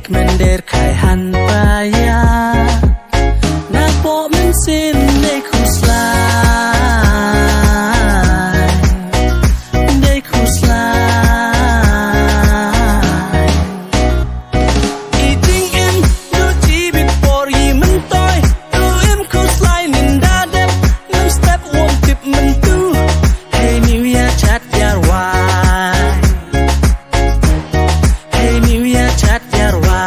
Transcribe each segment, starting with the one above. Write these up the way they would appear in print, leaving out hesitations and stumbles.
men der khai han pa ya na po men sin de kuslai I ting em do chi bit por yi men toi do em kuslai nin da dep nam step won't tip men tu hey new year chat yar why hey new year chat yar why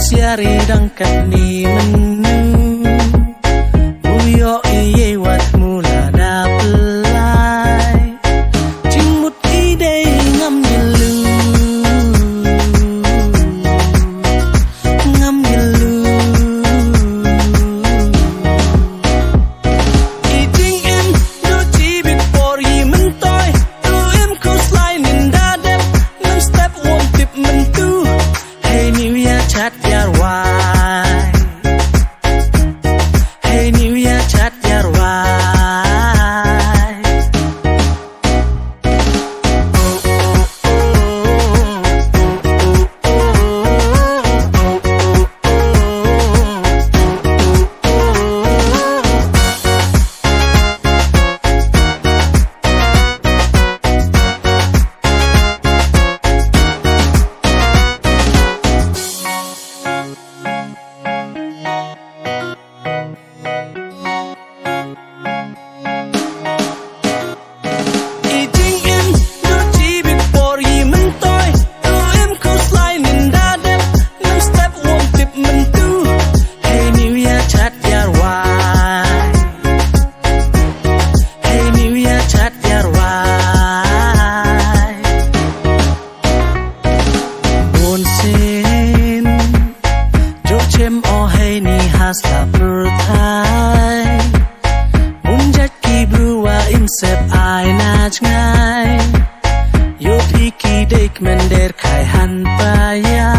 Siari dangkat ni menu Muyo iye wat mula da pelai Cimut ide ngam gilu Ngam gilu Iting em do cibit por yi mentoy Do em kuslai nin da dep Nam step won't tip mentu Hey new year chat yar why Hey new year chat yar why Hasla berthai Munjat ki brua insep ai nach ngai Yo piki dek men der khai han pa ya